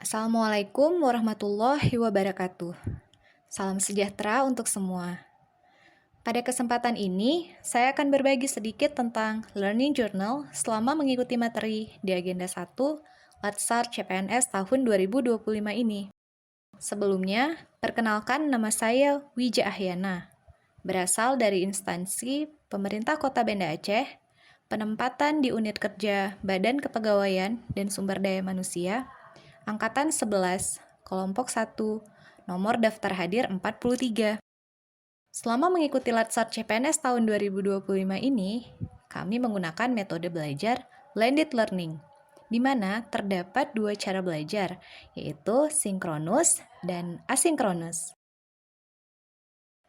Assalamualaikum warahmatullahi wabarakatuh. Salam sejahtera untuk semua. Pada kesempatan ini, saya akan berbagi sedikit tentang Learning Journal selama mengikuti materi di Agenda 1 Latsar CPNS tahun 2025 ini. Sebelumnya, perkenalkan nama saya Wija Ahyana, berasal dari instansi Pemerintah Kota Banda Aceh, penempatan di unit kerja Badan Kepegawaian dan Sumber Daya Manusia, Angkatan 11, Kelompok 1, nomor daftar hadir 43. Selama mengikuti Latsar CPNS tahun 2025 ini, kami menggunakan metode belajar blended learning, di mana terdapat dua cara belajar, yaitu sinkronus dan asinkronus.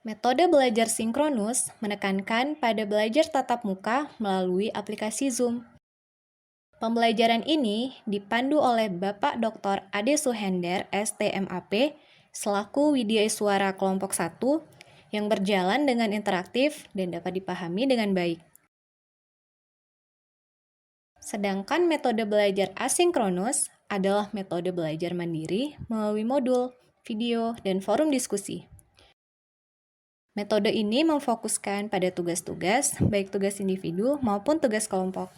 Metode belajar sinkronus menekankan pada belajar tatap muka melalui aplikasi Zoom. Pembelajaran ini dipandu oleh Bapak Dr. Ade Suhender, STMAP, selaku Widya Suara Kelompok 1, yang berjalan dengan interaktif dan dapat dipahami dengan baik. Sedangkan metode belajar asinkronus adalah metode belajar mandiri melalui modul, video, dan forum diskusi. Metode ini memfokuskan pada tugas-tugas, baik tugas individu maupun tugas kelompok.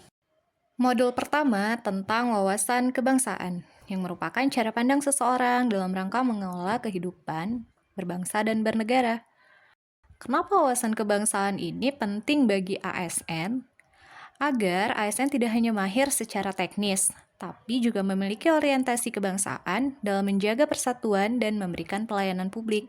Modul pertama tentang wawasan kebangsaan, yang merupakan cara pandang seseorang dalam rangka mengelola kehidupan, berbangsa dan bernegara. Kenapa wawasan kebangsaan ini penting bagi ASN? Agar ASN tidak hanya mahir secara teknis, tapi juga memiliki orientasi kebangsaan dalam menjaga persatuan dan memberikan pelayanan publik.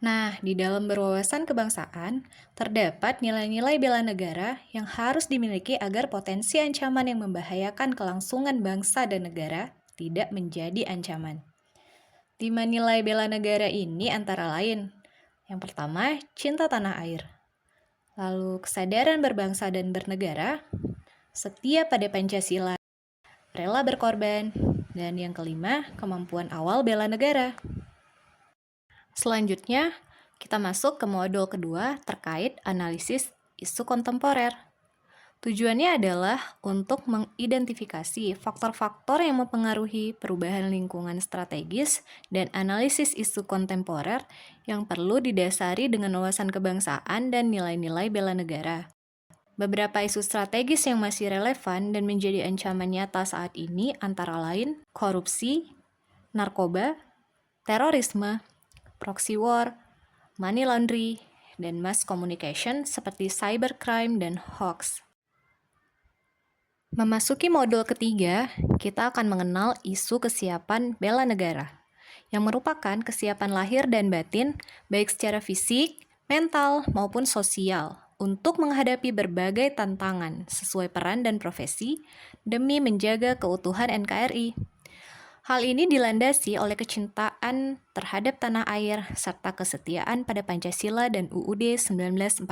Nah, di dalam berwawasan kebangsaan, terdapat nilai-nilai bela negara yang harus dimiliki agar potensi ancaman yang membahayakan kelangsungan bangsa dan negara tidak menjadi ancaman. 5 nilai bela negara ini antara lain. Yang pertama, cinta tanah air. Lalu, kesadaran berbangsa dan bernegara, setia pada Pancasila, rela berkorban, dan yang kelima, kemampuan awal bela negara. Selanjutnya, kita masuk ke modul kedua terkait analisis isu kontemporer. Tujuannya adalah untuk mengidentifikasi faktor-faktor yang mempengaruhi perubahan lingkungan strategis dan analisis isu kontemporer yang perlu didasari dengan wawasan kebangsaan dan nilai-nilai bela negara. Beberapa isu strategis yang masih relevan dan menjadi ancaman nyata saat ini antara lain korupsi, narkoba, terorisme, proxy war, money laundry, dan mass communication seperti cybercrime dan hoax. Memasuki modul ketiga, kita akan mengenal isu kesiapan bela negara, yang merupakan kesiapan lahir dan batin, baik secara fisik, mental, maupun sosial, untuk menghadapi berbagai tantangan sesuai peran dan profesi demi menjaga keutuhan NKRI. Hal ini dilandasi oleh kecintaan terhadap tanah air serta kesetiaan pada Pancasila dan UUD 1945.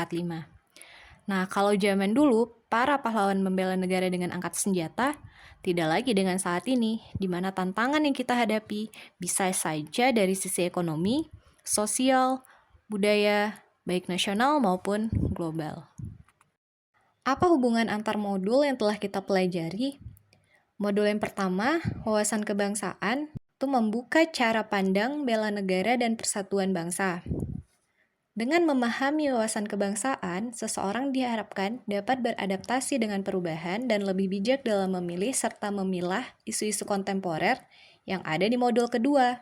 Nah, kalau zaman dulu, para pahlawan membela negara dengan angkat senjata, tidak lagi dengan saat ini, di mana tantangan yang kita hadapi bisa saja dari sisi ekonomi, sosial, budaya, baik nasional maupun global. Apa hubungan antar modul yang telah kita pelajari? Modul yang pertama, wawasan kebangsaan, itu membuka cara pandang bela negara dan persatuan bangsa. Dengan memahami wawasan kebangsaan, seseorang diharapkan dapat beradaptasi dengan perubahan dan lebih bijak dalam memilih serta memilah isu-isu kontemporer yang ada di modul kedua.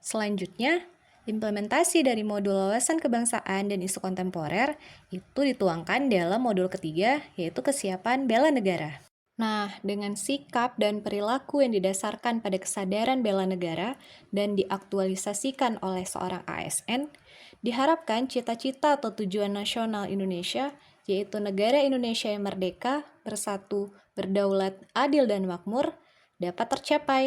Selanjutnya, implementasi dari modul wawasan kebangsaan dan isu kontemporer itu dituangkan dalam modul ketiga, yaitu kesiapan bela negara. Nah, dengan sikap dan perilaku yang didasarkan pada kesadaran bela negara dan diaktualisasikan oleh seorang ASN, diharapkan cita-cita atau tujuan nasional Indonesia, yaitu negara Indonesia yang merdeka, bersatu, berdaulat, adil, dan makmur, dapat tercapai.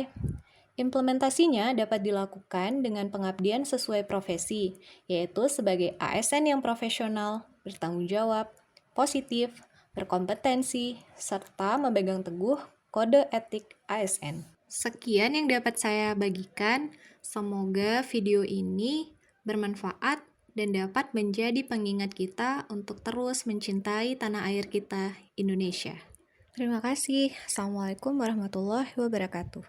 Implementasinya dapat dilakukan dengan pengabdian sesuai profesi, yaitu sebagai ASN yang profesional, bertanggung jawab, positif, berkompetensi, serta memegang teguh kode etik ASN. Sekian yang dapat saya bagikan. Semoga video ini bermanfaat dan dapat menjadi pengingat kita untuk terus mencintai tanah air kita, Indonesia. Terima kasih. Assalamualaikum warahmatullahi wabarakatuh.